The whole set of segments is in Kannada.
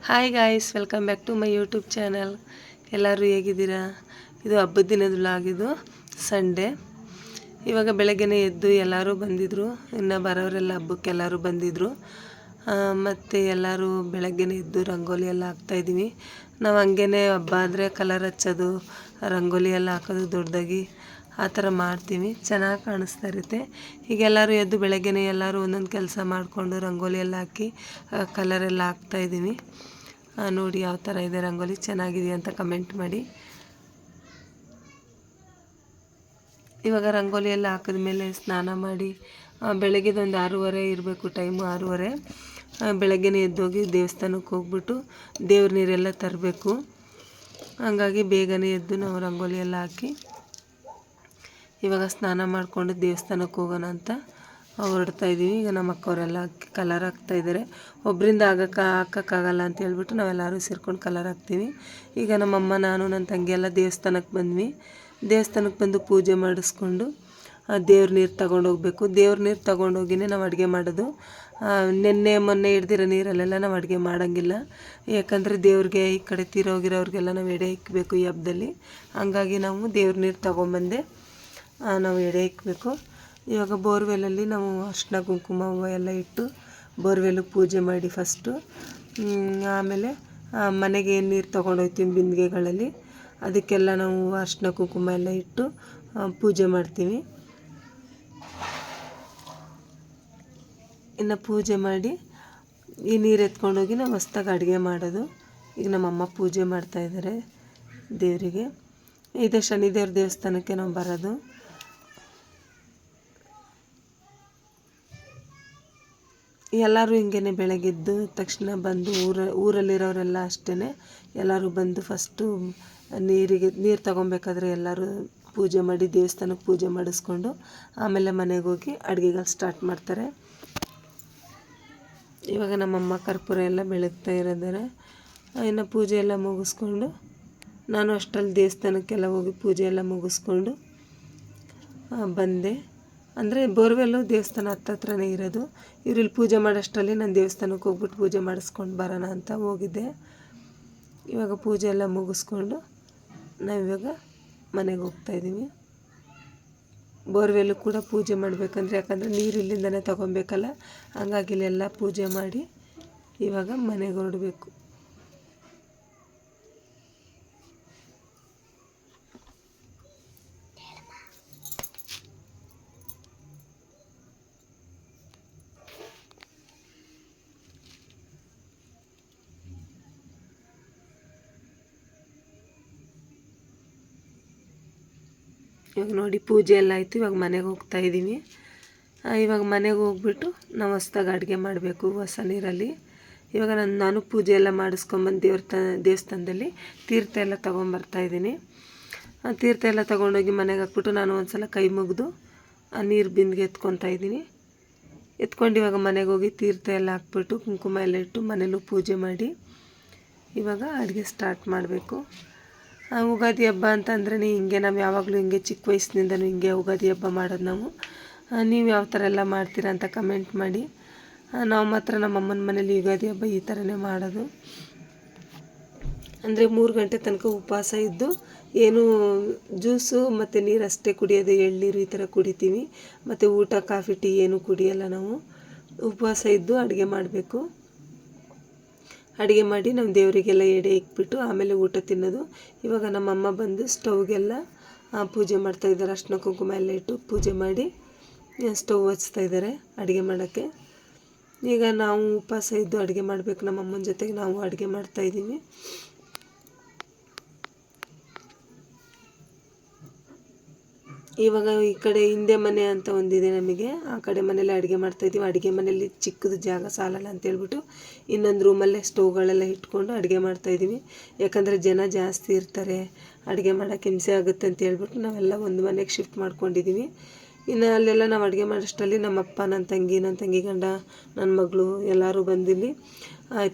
Hi guys, welcome back to my YouTube channel. ಎಲ್ಲರೂ ಹೇಗಿದ್ದೀರಾ? ಇದು ಹಬ್ಬದ ದಿನದ ವ್ಲಾಗ್. ಇದು ಸಂಡೇ. ಇವಾಗ ಬೆಳಗ್ಗೆನೇ ಎದ್ದು ಎಲ್ಲರೂ ಬಂದಿದ್ದರು. ಇನ್ನು ಬರೋರೆಲ್ಲ ಹಬ್ಬಕ್ಕೆ ಎಲ್ಲರೂ ಬಂದಿದ್ದರು. ಮತ್ತು ಎಲ್ಲರೂ ಬೆಳಗ್ಗೆನೇ ಎದ್ದು ರಂಗೋಲಿ ಎಲ್ಲ ಹಾಕ್ತಾಯಿದ್ದೀವಿ. ನಾವು ಹಂಗೇ ಹಬ್ಬ ಆದರೆ ಕಲರ್ ಹಚ್ಚೋದು, ರಂಗೋಲಿ ಎಲ್ಲ ಹಾಕೋದು ದೊಡ್ಡದಾಗಿ ಆ ಥರ ಮಾಡ್ತೀವಿ. ಚೆನ್ನಾಗಿ ಕಾಣಿಸ್ತಾ ಇರುತ್ತೆ. ಈಗ ಎಲ್ಲರೂ ಎದ್ದು ಬೆಳಗ್ಗೆನೇ ಎಲ್ಲರೂ ಒಂದೊಂದು ಕೆಲಸ ಮಾಡಿಕೊಂಡು ರಂಗೋಲಿ ಎಲ್ಲ ಹಾಕಿ ಕಲರೆಲ್ಲ ಹಾಕ್ತಾಯಿದ್ದೀವಿ. ನೋಡಿ ಯಾವ ಥರ ಇದೆ ರಂಗೋಲಿ, ಚೆನ್ನಾಗಿದೆ ಅಂತ ಕಮೆಂಟ್ ಮಾಡಿ. ಇವಾಗ ರಂಗೋಲಿ ಎಲ್ಲ ಹಾಕಿದ್ಮೇಲೆ ಸ್ನಾನ ಮಾಡಿ ಬೆಳಗ್ಗೆದೊಂದು 6:30 ಇರಬೇಕು, ಟೈಮು 6:30. ಬೆಳಗ್ಗೆನೇ ಎದ್ದೋಗಿ ದೇವಸ್ಥಾನಕ್ಕೆ ಹೋಗ್ಬಿಟ್ಟು ದೇವ್ರ ನೀರೆಲ್ಲ ತರಬೇಕು. ಹಾಗಾಗಿ ಬೇಗನೆ ಎದ್ದು ನಾವು ರಂಗೋಲಿ ಎಲ್ಲ ಹಾಕಿ ಇವಾಗ ಸ್ನಾನ ಮಾಡಿಕೊಂಡು ದೇವಸ್ಥಾನಕ್ಕೆ ಹೋಗೋಣ ಅಂತ ಹೊರಡ್ತಾಯಿದ್ದೀವಿ. ಈಗ ನಮ್ಮ ಅಕ್ಕವರೆಲ್ಲ ಕಲರ್ ಹಾಕ್ತಾಯಿದ್ದಾರೆ. ಒಬ್ಬರಿಂದ ಹಾಕೋಕ್ಕಾಗಲ್ಲ ಅಂತ ಹೇಳ್ಬಿಟ್ಟು ನಾವೆಲ್ಲರೂ ಸೇರ್ಕೊಂಡು ಕಲರ್ ಹಾಕ್ತೀವಿ. ಈಗ ನಮ್ಮಮ್ಮ, ನಾನು, ನನ್ನ ತಂಗಿ ಎಲ್ಲ ದೇವಸ್ಥಾನಕ್ಕೆ ಬಂದ್ವಿ. ದೇವಸ್ಥಾನಕ್ಕೆ ಬಂದು ಪೂಜೆ ಮಾಡಿಸ್ಕೊಂಡು ದೇವ್ರ ನೀರು ತಗೊಂಡೋಗ್ಬೇಕು. ದೇವ್ರ ನೀರು ತಗೊಂಡೋಗಿನೇ ನಾವು ಅಡುಗೆ ಮಾಡೋದು. ನೆನ್ನೆ ಮೊನ್ನೆ ಹಿಡ್ದಿರೋ ನೀರಲ್ಲೆಲ್ಲ ನಾವು ಅಡುಗೆ ಮಾಡೋಂಗಿಲ್ಲ. ಯಾಕಂದರೆ ದೇವ್ರಿಗೆ ಈ ಕಡೆ ತೀರೋಗಿರೋರಿಗೆಲ್ಲ ನಾವು ಎಡೆ ಇಕ್ಕಬೇಕು ಈ ಹಬ್ಬದಲ್ಲಿ. ಹಂಗಾಗಿ ನಾವು ದೇವ್ರ ನೀರು ತಗೊಂಬಂದೆ ನಾವು ಎಡೆ ಇಕ್ಕಬೇಕು. ಇವಾಗ ಬೋರ್ವೆಲಲ್ಲಿ ನಾವು ಅರಿಶಿನ ಕುಂಕುಮ ಹೂವು ಎಲ್ಲ ಇಟ್ಟು ಬೋರ್ವೆಲ್ಗೆ ಪೂಜೆ ಮಾಡಿ ಫಸ್ಟು. ಆಮೇಲೆ ಮನೆಗೆ ಏನು ನೀರು ತೊಗೊಂಡೋಗ್ತೀವಿ ಬಿಂದಿಗೆಗಳಲ್ಲಿ, ಅದಕ್ಕೆಲ್ಲ ನಾವು ಅರಿಶಿನ ಕುಂಕುಮ ಎಲ್ಲ ಇಟ್ಟು ಪೂಜೆ ಮಾಡ್ತೀವಿ. ಇನ್ನು ಪೂಜೆ ಮಾಡಿ ಈ ನೀರು ಎತ್ಕೊಂಡೋಗಿ ನಾವು ಹೊಸ್ದಾಗಿ ಅಡುಗೆ ಮಾಡೋದು. ಈಗ ನಮ್ಮಮ್ಮ ಪೂಜೆ ಮಾಡ್ತಾಯಿದ್ದಾರೆ ದೇವರಿಗೆ. ಇದು ಶನಿದೇವ್ರ ದೇವಸ್ಥಾನಕ್ಕೆ ನಾವು ಬರೋದು. ಎಲ್ಲರೂ ಹಿಂಗೇ ಬೆಳಗ್ಗೆದ್ದು ತಕ್ಷಣ ಬಂದು ಊರಲ್ಲಿರೋರೆಲ್ಲ ಅಷ್ಟೇ ಎಲ್ಲರೂ ಬಂದು ಫಸ್ಟು ನೀರು ತಗೊಬೇಕಾದ್ರೆ ಎಲ್ಲರೂ ಪೂಜೆ ಮಾಡಿ ದೇವಸ್ಥಾನಕ್ಕೆ ಪೂಜೆ ಮಾಡಿಸ್ಕೊಂಡು ಆಮೇಲೆ ಮನೆಗೆ ಹೋಗಿ ಅಡುಗೆಗಳು ಸ್ಟಾರ್ಟ್ ಮಾಡ್ತಾರೆ. ಇವಾಗ ನಮ್ಮಮ್ಮ ಕರ್ಪೂರ ಎಲ್ಲ ಬೆಳಗ್ತಾ ಇರೋದಾರೆ. ಇನ್ನು ಪೂಜೆ ಎಲ್ಲ ಮುಗಿಸ್ಕೊಂಡು ನಾನು ಅಷ್ಟರಲ್ಲಿ ದೇವಸ್ಥಾನಕ್ಕೆಲ್ಲ ಹೋಗಿ ಪೂಜೆ ಎಲ್ಲ ಮುಗಿಸ್ಕೊಂಡು ಬಂದೆ. ಅಂದರೆ ಬೋರ್ವೆಲ್ಲು ದೇವಸ್ಥಾನ ಹತ್ರನೇ ಇರೋದು. ಇವರಿಲ್ಲಿ ಪೂಜೆ ಮಾಡೋಷ್ಟರಲ್ಲಿ ನಾನು ದೇವಸ್ಥಾನಕ್ಕೆ ಹೋಗ್ಬಿಟ್ಟು ಪೂಜೆ ಮಾಡಿಸ್ಕೊಂಡು ಬರೋಣ ಅಂತ ಹೋಗಿದ್ದೆ. ಇವಾಗ ಪೂಜೆ ಎಲ್ಲ ಮುಗಿಸ್ಕೊಂಡು ನಾವಿವಾಗ ಮನೆಗೆ ಹೋಗ್ತಾಯಿದ್ದೀವಿ. ಬೋರ್ವೆಲ್ಲು ಕೂಡ ಪೂಜೆ ಮಾಡಬೇಕಂದ್ರೆ, ಯಾಕಂದರೆ ನೀರು ಇಲ್ಲಿಂದನೇ ತೊಗೊಬೇಕಲ್ಲ, ಹಂಗಾಗಿ ಇಲ್ಲೆಲ್ಲ ಪೂಜೆ ಮಾಡಿ ಇವಾಗ ಮನೆಗೆ ಹೊರಡಬೇಕು. ಇವಾಗ ನೋಡಿ ಪೂಜೆ ಎಲ್ಲ ಆಯಿತು. ಇವಾಗ ಮನೆಗೆ ಹೋಗ್ತಾಯಿದ್ದೀವಿ. ಇವಾಗ ಮನೆಗೆ ಹೋಗ್ಬಿಟ್ಟು ನಾವು ಹೊಸ್ದಾಗಿ ಅಡುಗೆ ಮಾಡಬೇಕು ಹೊಸ ನೀರಲ್ಲಿ. ಇವಾಗ ನಾನು ಪೂಜೆ ಎಲ್ಲ ಮಾಡಿಸ್ಕೊಂಬಂದು ದೇವಸ್ಥಾನದಲ್ಲಿ ತೀರ್ಥ ಎಲ್ಲ ತೊಗೊಂಬರ್ತಾಯಿದ್ದೀನಿ. ತೀರ್ಥ ಎಲ್ಲ ತೊಗೊಂಡೋಗಿ ಮನೆಗೆ ಹಾಕ್ಬಿಟ್ಟು ನಾನು ಒಂದು ಸಲ ಕೈ ಮುಗಿದು ಆ ನೀರು ಬಿಂದಿಗೆ ಎತ್ಕೊತಾಯಿದ್ದೀನಿ. ಎತ್ಕೊಂಡು ಇವಾಗ ಮನೆಗೆ ಹೋಗಿ ತೀರ್ಥ ಎಲ್ಲ ಹಾಕ್ಬಿಟ್ಟು ಕುಂಕುಮ ಎಲ್ಲ ಇಟ್ಟು ಮನೇಲೂ ಪೂಜೆ ಮಾಡಿ ಇವಾಗ ಅಡುಗೆ ಸ್ಟಾರ್ಟ್ ಮಾಡಬೇಕು. ಯುಗಾದಿ ಹಬ್ಬ ಅಂತಂದ್ರೆ ಹಿಂಗೆ ನಾವು ಯಾವಾಗಲೂ ಹಿಂಗೆ ಚಿಕ್ಕ ವಯಸ್ಸಿನಿಂದನೂ ಹಿಂಗೆ ಯುಗಾದಿ ಹಬ್ಬ ಮಾಡೋದು ನಾವು. ನೀವು ಯಾವ ಥರ ಎಲ್ಲ ಮಾಡ್ತೀರಾ ಅಂತ ಕಮೆಂಟ್ ಮಾಡಿ. ನಾವು ಮಾತ್ರ ನಮ್ಮ ಅಮ್ಮನ ಮನೇಲಿ ಯುಗಾದಿ ಹಬ್ಬ ಈ ಥರನೇ ಮಾಡೋದು. ಅಂದರೆ 3 ಗಂಟೆ ತನಕ ಉಪವಾಸ ಇದ್ದು ಏನು ಜ್ಯೂಸು ಮತ್ತು ನೀರು ಅಷ್ಟೇ ಕುಡಿಯೋದು, ಎಳ್ನೀರು ಈ ಥರ ಕುಡಿತೀವಿ. ಮತ್ತು ಊಟ ಕಾಫಿ ಟೀ ಏನು ಕುಡಿಯೋಲ್ಲ ನಾವು. ಉಪವಾಸ ಇದ್ದು ಅಡುಗೆ ಮಾಡಬೇಕು. ಅಡುಗೆ ಮಾಡಿ ನಾವು ದೇವರಿಗೆಲ್ಲ ಎಡೆ ಇಕ್ಬಿಟ್ಟು ಆಮೇಲೆ ಊಟ ತಿನ್ನೋದು. ಇವಾಗ ನಮ್ಮಮ್ಮ ಬಂದು ಸ್ಟವ್ಗೆಲ್ಲ ಪೂಜೆ ಮಾಡ್ತಾಯಿದ್ದಾರೆ. ಅರಿಶಿನ ಕುಂಕುಮ ಎಲ್ಲ ಇಟ್ಟು ಪೂಜೆ ಮಾಡಿ ಸ್ಟವ್ ಹಚ್ತಾಯಿದ್ದಾರೆ ಅಡುಗೆ ಮಾಡೋಕ್ಕೆ. ಈಗ ನಾವು ಉಪವಾಸ ಇದ್ದು ಅಡುಗೆ ಮಾಡಬೇಕು. ನಮ್ಮಮ್ಮನ ಜೊತೆಗೆ ನಾವು ಅಡುಗೆ ಮಾಡ್ತಾಯಿದ್ದೀವಿ. ಇವಾಗ ಈ ಕಡೆ ಹಿಂದೆ ಮನೆ ಅಂತ ಒಂದಿದೆ ನಮಗೆ, ಆ ಕಡೆ ಮನೇಲಿ ಅಡುಗೆ ಮಾಡ್ತಾಯಿದ್ದೀವಿ. ಅಡುಗೆ ಮನೆಯಲ್ಲಿ ಚಿಕ್ಕದು ಜಾಗ ಸಾಲಲ್ಲ ಅಂತೇಳ್ಬಿಟ್ಟು ಇನ್ನೊಂದು ರೂಮಲ್ಲೇ ಸ್ಟವ್ಗಳೆಲ್ಲ ಇಟ್ಕೊಂಡು ಅಡುಗೆ ಮಾಡ್ತಾಯಿದ್ದೀವಿ. ಯಾಕಂದರೆ ಜನ ಜಾಸ್ತಿ ಇರ್ತಾರೆ, ಅಡುಗೆ ಮಾಡೋಕ್ಕೆ ಹಿಂಸೆ ಆಗುತ್ತೆ ಅಂತ ಹೇಳ್ಬಿಟ್ಟು ನಾವೆಲ್ಲ ಒಂದು ಮನೆಗೆ ಶಿಫ್ಟ್ ಮಾಡ್ಕೊಂಡಿದ್ದೀವಿ. ಇನ್ನು ಅಲ್ಲೆಲ್ಲ ನಾವು ಅಡುಗೆ ಮಾಡೋಷ್ಟರಲ್ಲಿ ನಮ್ಮಪ್ಪ, ನನ್ನ ತಂಗಿ ಗಂಡ, ನನ್ನ ಮಗಳು ಎಲ್ಲರೂ ಬಂದಿಲ್ಲಿ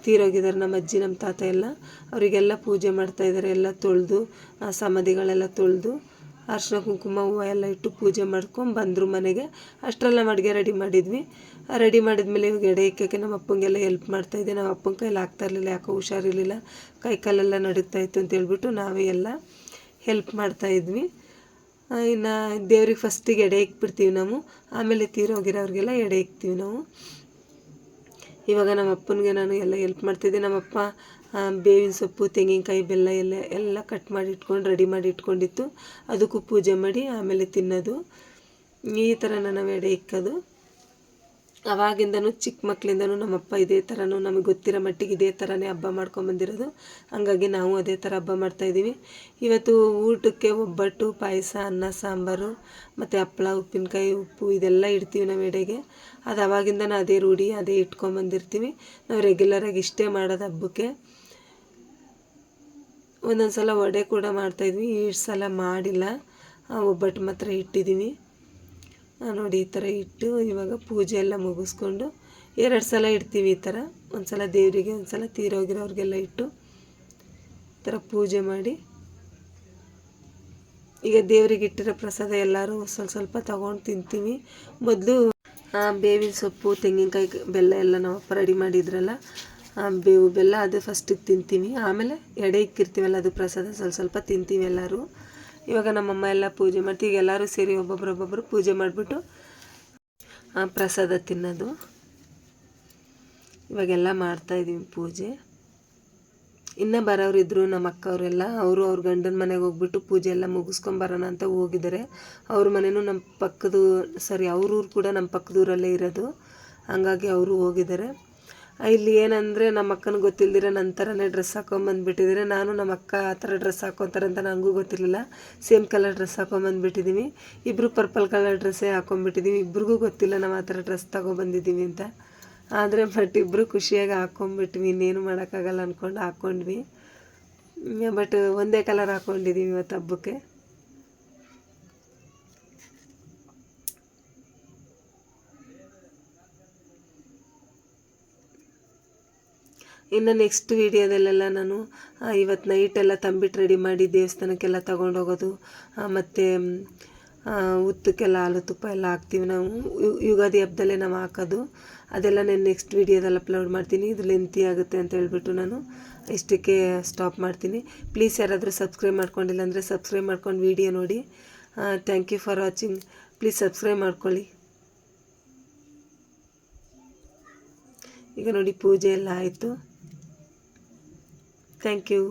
ತೀರೋಗಿದ್ದಾರೆ. ನಮ್ಮ ಅಜ್ಜಿ, ನಮ್ಮ ತಾತ ಎಲ್ಲ ಅವರಿಗೆಲ್ಲ ಪೂಜೆ ಮಾಡ್ತಾಯಿದ್ದಾರೆ. ಎಲ್ಲ ತೊಳೆದು ಸಮಾಧಿಗಳೆಲ್ಲ ತೊಳೆದು ಅರಿಶಿನ ಕುಂಕುಮ ಹೂವು ಎಲ್ಲ ಇಟ್ಟು ಪೂಜೆ ಮಾಡ್ಕೊಂಡು ಬಂದರು ಮನೆಗೆ. ಅಷ್ಟರಲ್ಲಿ ನಾವು ಅಡುಗೆ ರೆಡಿ ಮಾಡಿದ್ವಿ. ರೆಡಿ ಮಾಡಿದ್ಮೇಲೆ ಇವಾಗ ಎಡೆ ಇಕ್ಕಕ್ಕೆ ನಮ್ಮ ಅಪ್ಪಂಗೆಲ್ಲ ಹೆಲ್ಪ್ ಮಾಡ್ತಾಯಿದ್ದೆ. ನಮ್ಮ ಅಪ್ಪನ ಕೈಲಿ ಆಗ್ತಾಯಿರಲಿಲ್ಲ, ಯಾಕೋ ಹುಷಾರಿರಲಿಲ್ಲ, ಕೈಕಾಲೆಲ್ಲ ನಡುಗ್ತಾಯಿತ್ತು ಅಂತ ಹೇಳ್ಬಿಟ್ಟು ನಾವೇ ಎಲ್ಲ ಹೆಲ್ಪ್ ಮಾಡ್ತಾಯಿದ್ವಿ. ಇನ್ನು ದೇವ್ರಿಗೆ ಫಸ್ಟಿಗೆ ಎಡೆ ಇಕ್ಬಿಡ್ತೀವಿ ನಾವು, ಆಮೇಲೆ ತೀರೋಗಿರೋರಿಗೆಲ್ಲ ಎಡೆ ಇಕ್ತೀವಿ ನಾವು. ಇವಾಗ ನಮ್ಮ ಅಪ್ಪನಿಗೆ ನಾನು ಎಲ್ಲ ಹೆಲ್ಪ್ ಮಾಡ್ತಿದ್ದೆ. ನಮ್ಮಪ್ಪ ಬೇವಿನ ಸೊಪ್ಪು, ತೆಂಗಿನಕಾಯಿ, ಬೆಲ್ಲ ಎಲ್ಲ ಕಟ್ ಮಾಡಿ ಇಟ್ಕೊಂಡು ರೆಡಿ ಮಾಡಿ ಇಟ್ಕೊಂಡಿತ್ತು. ಅದಕ್ಕೂ ಪೂಜೆ ಮಾಡಿ ಆಮೇಲೆ ತಿನ್ನೋದು. ಈ ಥರ ನಾವು ಎಡೆ ಇಕ್ಕೋದು. ಅವಾಗಿಂದನೂ ಚಿಕ್ಕ ಮಕ್ಕಳಿಂದನೂ ನಮ್ಮಪ್ಪ ಇದೇ ಥರನೂ ನಮಗೆ ಗೊತ್ತಿರೋ ಮಟ್ಟಿಗೆ ಇದೇ ಥರನೇ ಹಬ್ಬ ಮಾಡ್ಕೊಂಬಂದಿರೋದು. ಹಂಗಾಗಿ ನಾವು ಅದೇ ಥರ ಹಬ್ಬ ಮಾಡ್ತಾಯಿದ್ದೀವಿ. ಇವತ್ತು ಊಟಕ್ಕೆ ಒಬ್ಬಟ್ಟು, ಪಾಯಸ, ಅನ್ನ, ಸಾಂಬಾರು ಮತ್ತು ಹಪ್ಪಳ, ಉಪ್ಪಿನಕಾಯಿ, ಉಪ್ಪು ಇದೆಲ್ಲ ಇಡ್ತೀವಿ ನಾವು ಎಡೆಗೆ. ಅದು ಅವಾಗಿಂದನೂ ಅದೇ ರೂಢಿ, ಅದೇ ಇಟ್ಕೊಂಬಂದಿರ್ತೀವಿ. ನಾವು ರೆಗ್ಯುಲರಾಗಿ ಇಷ್ಟೇ ಮಾಡೋದು ಹಬ್ಬಕ್ಕೆ. ಒಂದೊಂದು ಸಲ ವಡೆ ಕೂಡ ಮಾಡ್ತಾಯಿದ್ವಿ, ಇಷ್ಟು ಸಲ ಮಾಡಿಲ್ಲ. ಒಬ್ಬಟ್ಟು ಮಾತ್ರ ಇಟ್ಟಿದ್ದೀವಿ. ನೋಡಿ ಈ ಥರ ಇಟ್ಟು ಇವಾಗ ಪೂಜೆ ಎಲ್ಲ ಮುಗಿಸ್ಕೊಂಡು 2 ಸಲ ಇಡ್ತೀವಿ ಈ ಥರ. ಒಂದು ಸಲ ದೇವರಿಗೆ, ಒಂದು ಸಲ ತೀರೋಗಿರೋರಿಗೆಲ್ಲ ಇಟ್ಟು ಈ ಥರ ಪೂಜೆ ಮಾಡಿ, ಈಗ ದೇವರಿಗೆ ಇಟ್ಟಿರೋ ಪ್ರಸಾದ ಎಲ್ಲರೂ ಸ್ವಲ್ಪ ತೊಗೊಂಡು ತಿಂತೀವಿ. ಮೊದಲು ಬೇವಿನ ಸೊಪ್ಪು, ತೆಂಗಿನಕಾಯಿ, ಬೆಲ್ಲ ಎಲ್ಲ ನಮ್ಮಪ್ಪ ರೆಡಿ ಮಾಡಿದ್ರಲ್ಲ, ಬೇವು ಬೆಲ್ಲ ಅದು ಫಸ್ಟಿಗೆ ತಿಂತೀವಿ. ಆಮೇಲೆ ಎಡೆ ಇಕ್ಕಿರ್ತೀವಲ್ಲ ಅದು ಪ್ರಸಾದ ಸ್ವಲ್ಪ ತಿಂತೀವಿ ಎಲ್ಲರೂ. ಇವಾಗ ನಮ್ಮಮ್ಮ ಎಲ್ಲ ಪೂಜೆ ಮಾಡ್ತೀವಿ. ಈಗ ಎಲ್ಲರೂ ಸೇರಿ ಒಬ್ಬೊಬ್ಬರು ಪೂಜೆ ಮಾಡಿಬಿಟ್ಟು ಪ್ರಸಾದ ತಿನ್ನೋದು. ಇವಾಗೆಲ್ಲ ಮಾಡ್ತಾಯಿದ್ದೀವಿ ಪೂಜೆ. ಇನ್ನೂ ಬರೋರಿದ್ದರು ನಮ್ಮ ಅಕ್ಕವರೆಲ್ಲ, ಅವರು ಅವ್ರ ಗಂಡನ ಮನೆಗೆ ಹೋಗ್ಬಿಟ್ಟು ಪೂಜೆ ಎಲ್ಲ ಮುಗಿಸ್ಕೊಂಬರೋಣ ಅಂತ ಹೋಗಿದ್ದಾರೆ. ಅವ್ರ ಮನೆಯೂ ನಮ್ಮ ಪಕ್ಕದ ಅವ್ರ ಊರು ಕೂಡ ನಮ್ಮ ಪಕ್ಕದೂರಲ್ಲೇ ಇರೋದು, ಹಂಗಾಗಿ ಅವರು ಹೋಗಿದ್ದಾರೆ. ಇಲ್ಲಿ ಏನಂದರೆ ನಮ್ಮ ಅಕ್ಕನಿಗೆ ಗೊತ್ತಿಲ್ದಿರ ನನ್ನ ಥರನೇ ಡ್ರೆಸ್ ಹಾಕೊಂಬಂದುಬಿಟ್ಟಿದ್ದಾರೆ. ನಾನು ನಮ್ಮ ಅಕ್ಕ ಆ ಥರ ಡ್ರೆಸ್ ಹಾಕ್ಕೊತಾರಂತ ನನಗೂ ಗೊತ್ತಿರಲಿಲ್ಲ. ಸೇಮ್ ಕಲರ್ ಡ್ರೆಸ್ ಹಾಕೊಂಬಂದುಬಿಟ್ಟಿದ್ದೀವಿ. ಇಬ್ಬರು ಪರ್ಪಲ್ ಕಲರ್ ಡ್ರೆಸ್ಸೇ ಹಾಕ್ಕೊಂಬಿಟ್ಟಿದ್ದೀವಿ. ಇಬ್ರಿಗೂ ಗೊತ್ತಿಲ್ಲ ನಾವು ಆ ಥರ ಡ್ರೆಸ್ ತೊಗೊಬಂದಿದ್ದೀವಿ ಅಂತ. ಆದರೆ ಇಬ್ಬರು ಖುಷಿಯಾಗಿ ಹಾಕ್ಕೊಂಬಿಟ್ವಿ, ಇನ್ನೇನು ಮಾಡೋಕ್ಕಾಗಲ್ಲ ಅಂದ್ಕೊಂಡು ಹಾಕ್ಕೊಂಡ್ವಿ. ಬಟ್ ಒಂದೇ ಕಲರ್ ಹಾಕ್ಕೊಂಡಿದ್ದೀವಿ ಇವತ್ತು ಹಬ್ಬಕ್ಕೆ. ಇನ್ನು ನೆಕ್ಸ್ಟ್ ವೀಡಿಯೋದಲ್ಲೆಲ್ಲ ನಾನು ಇವತ್ತು ನೈಟೆಲ್ಲ ತಂಬಿಟ್ಟು ರೆಡಿ ಮಾಡಿ ದೇವಸ್ಥಾನಕ್ಕೆಲ್ಲ ತೊಗೊಂಡೋಗೋದು, ಮತ್ತು ಉತ್ತಕ್ಕೆಲ್ಲ ಹಾಲು ತುಪ್ಪ ಎಲ್ಲ ಹಾಕ್ತೀವಿ ನಾವು. ಯುಗಾದಿ ಹಬ್ಬದಲ್ಲೇ ನಾವು ಹಾಕೋದು. ಅದೆಲ್ಲ ನಾನು ನೆಕ್ಸ್ಟ್ ವೀಡಿಯೋದಲ್ಲಿ ಅಪ್ಲೋಡ್ ಮಾಡ್ತೀನಿ. ಇದು ಲೆಂತಿ ಆಗುತ್ತೆ ಅಂತ ಹೇಳ್ಬಿಟ್ಟು ನಾನು ಇಷ್ಟಕ್ಕೆ ಸ್ಟಾಪ್ ಮಾಡ್ತೀನಿ. ಪ್ಲೀಸ್ ಯಾರಾದರೂ ಸಬ್ಸ್ಕ್ರೈಬ್ ಮಾಡ್ಕೊಂಡಿಲ್ಲ ಅಂದರೆ ಸಬ್ಸ್ಕ್ರೈಬ್ ಮಾಡ್ಕೊಂಡು ವೀಡಿಯೋ ನೋಡಿ. Thank you for watching. Please subscribe ಮಾಡ್ಕೊಳ್ಳಿ. ಈಗ ನೋಡಿ ಪೂಜೆ ಎಲ್ಲ ಆಯಿತು. Thank you.